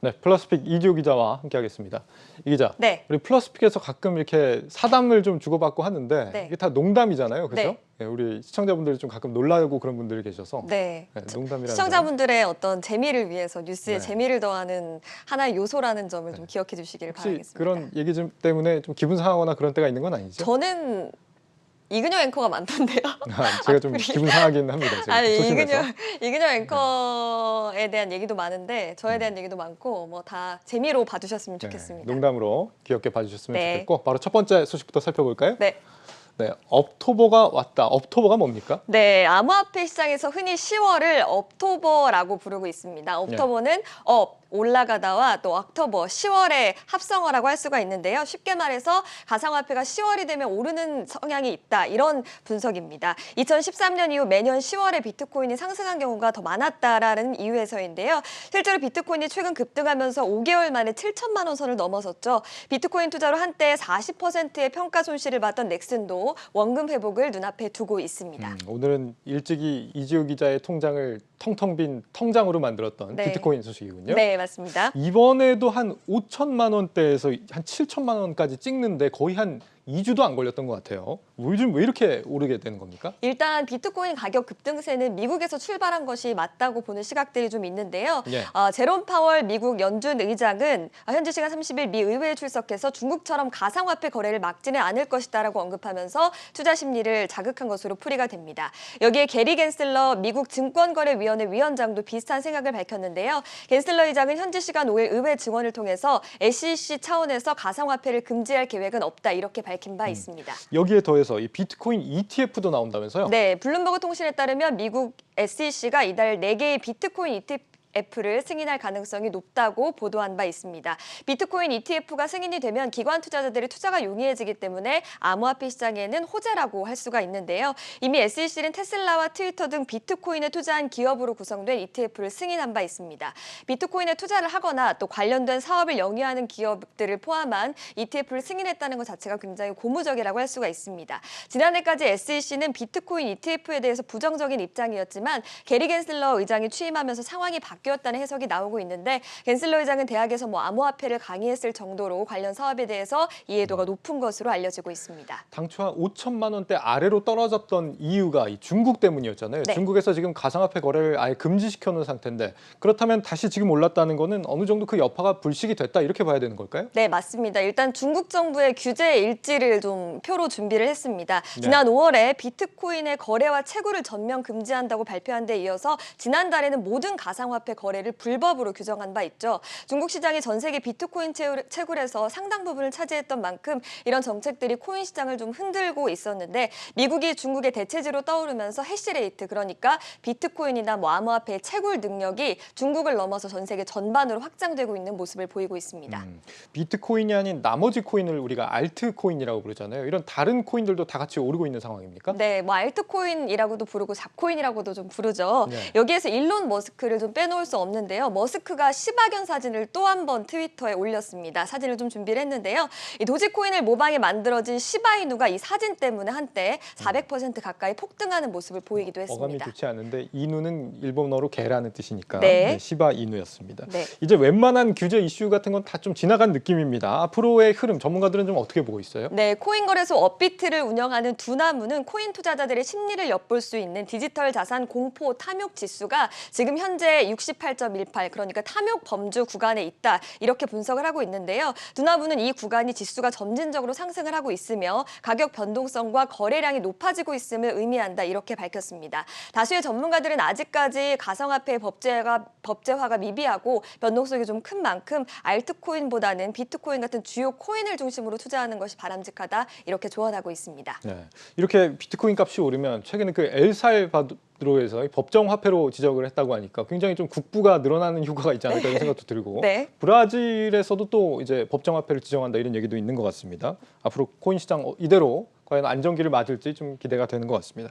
네, 플러스픽 이지호 기자와 함께하겠습니다. 이 기자, 네. 우리 플러스픽에서 가끔 이렇게 사담을 좀 주고받고 하는데 네. 이게 다 농담이잖아요, 그렇죠? 네. 네, 우리 시청자분들이 좀 가끔 놀라고 그런 분들이 계셔서 네. 농담이라는 시청자분들의 어떤 재미를 위해서 뉴스에 네. 재미를 더하는 하나의 요소라는 점을 좀 기억해 주시기를 혹시 바라겠습니다. 그런 얘기 좀 때문에 좀 기분 상하거나 그런 때가 있는 건 아니죠? 저는 이근영 앵커가 많던데요. 제가 좀 기분 상하긴 합니다. 제가 아니 소심해서. 이근영 앵커에 대한 얘기도 많은데 저에 대한 얘기도 많고 뭐 다 재미로 봐주셨으면 네, 좋겠습니다. 농담으로 귀엽게 봐주셨으면 네. 좋겠고 바로 첫 번째 소식부터 살펴볼까요? 네. 네, 업토버가 왔다. 업토버가 뭡니까? 네, 암호화폐 시장에서 흔히 10월을 업토버라고 부르고 있습니다. 업토버는 올라가다와 또 옥토버, 10월의 합성어라고 할 수가 있는데요. 쉽게 말해서 가상화폐가 10월이 되면 오르는 성향이 있다. 이런 분석입니다. 2013년 이후 매년 10월에 비트코인이 상승한 경우가 더 많았다라는 이유에서인데요. 실제로 비트코인이 최근 급등하면서 5개월 만에 7천만 원 선을 넘어섰죠. 비트코인 투자로 한때 40%의 평가 손실을 봤던 넥슨도 원금 회복을 눈앞에 두고 있습니다. 오늘은 일찍이 이지호 기자의 통장을 텅텅 빈 통장으로 만들었던 네. 비트코인 소식이군요. 네, 맞습니다. 이번에도 한 5천만 원대에서 한 7천만 원까지 찍는데 거의 한 2주도 안 걸렸던 것 같아요. 요즘 왜 이렇게 오르게 되는 겁니까? 일단 비트코인 가격 급등세는 미국에서 출발한 것이 맞다고 보는 시각들이 좀 있는데요. 예. 제롬 파월 미국 연준 의장은 현지 시간 30일 미 의회에 출석해서 중국처럼 가상화폐 거래를 막지는 않을 것이다라고 언급하면서 투자 심리를 자극한 것으로 풀이가 됩니다. 여기에 게리 겐슬러 미국 증권거래위원회 위원장도 비슷한 생각을 밝혔는데요. 겐슬러 의장은 현지 시간 5일 의회 증언을 통해서 SEC 차원에서 가상화폐를 금지할 계획은 없다 이렇게 밝힌 바 있습니다. 여기에 더해서 이 비트코인 ETF도 나온다면서요? 네, 블룸버그 통신에 따르면 미국 SEC가 이달 4개의 비트코인 ETF를 승인할 가능성이 높다고 보도한 바 있습니다. 비트코인 ETF가 승인이 되면 기관 투자자들의 투자가 용이해지기 때문에 암호화폐 시장에는 호재라고 할 수가 있는데요. 이미 SEC는 테슬라와 트위터 등 비트코인에 투자한 기업으로 구성된 ETF를 승인한 바 있습니다. 비트코인에 투자를 하거나 또 관련된 사업을 영위하는 기업들을 포함한 ETF를 승인했다는 것 자체가 굉장히 고무적이라고 할 수가 있습니다. 지난해까지 SEC는 비트코인 ETF에 대해서 부정적인 입장이었지만 게리 겐슬러 의장이 취임하면서 상황이 바뀌었다는 해석이 나오고 있는데 겐슬러 의장은 대학에서 암호화폐를 강의했을 정도로 관련 사업에 대해서 이해도가 높은 것으로 알려지고 있습니다. 당초 한 5천만 원대 아래로 떨어졌던 이유가 이 중국 때문이었잖아요. 네. 중국에서 지금 가상화폐 거래를 아예 금지시켜 놓은 상태인데 그렇다면 다시 지금 올랐다는 거는 어느 정도 그 여파가 불식이 됐다 이렇게 봐야 되는 걸까요? 네, 맞습니다. 일단 중국 정부의 규제 일지를 좀 표로 준비를 했습니다. 네. 지난 5월에 비트코인의 거래와 채굴을 전면 금지한다고 발표한 데 이어서 지난달에는 모든 가상화폐 거래를 불법으로 규정한 바 있죠. 중국 시장이 전 세계 비트코인 채굴에서 상당 부분을 차지했던 만큼 이런 정책들이 코인 시장을 좀 흔들고 있었는데 미국이 중국의 대체지로 떠오르면서 해시레이트 그러니까 비트코인이나 암호화폐의 채굴 능력이 중국을 넘어서 전 세계 전반으로 확장되고 있는 모습을 보이고 있습니다. 비트코인이 아닌 나머지 코인을 우리가 알트코인이라고 부르잖아요. 이런 다른 코인들도 다 같이 오르고 있는 상황입니까? 네, 알트코인이라고도 부르고 잡코인이라고도 좀 부르죠. 네. 여기에서 일론 머스크를 좀 빼놓을 수 없는데요. 머스크가 시바견 사진을 또 한 번 트위터에 올렸습니다. 사진을 좀 준비를 했는데요. 이 도지코인을 모방해 만들어진 시바이누가 이 사진 때문에 한때 400% 가까이 폭등하는 모습을 보이기도 어감이 했습니다. 좋지 않은데 이누는 일본어로 개라는 뜻이니까 네. 시바 이누였습니다. 네. 이제 웬만한 규제 이슈 같은 건 다 좀 지나간 느낌입니다. 앞으로의 흐름 전문가들은 좀 어떻게 보고 있어요? 네, 코인 거래소 업비트를 운영하는 두나무는 코인 투자자들의 심리를 엿볼 수 있는 디지털 자산 공포 탐욕 지수가 지금 현재 68.18 그러니까 탐욕 범주 구간에 있다 이렇게 분석을 하고 있는데요. 두나무는 이 구간이 지수가 점진적으로 상승을 하고 있으며 가격 변동성과 거래량이 높아지고 있음을 의미한다 이렇게 밝혔습니다. 다수의 전문가들은 아직까지 가상화폐 법제화가 미비하고 변동성이 좀 큰 만큼 알트코인보다는 비트코인 같은 주요 코인을 중심으로 투자하는 것이 바람직하다 이렇게 조언하고 있습니다. 네. 이렇게 비트코인 값이 오르면 최근에 그 엘살바도르에서 법정 화폐로 지적을 했다고 하니까 굉장히 좀 국부가 늘어나는 효과가 있지 않을까 이런 생각도 들고 네. 브라질에서도 또 이제 법정 화폐를 지정한다 이런 얘기도 있는 것 같습니다. 앞으로 코인 시장 이대로 과연 안정기를 맞을지 좀 기대가 되는 것 같습니다.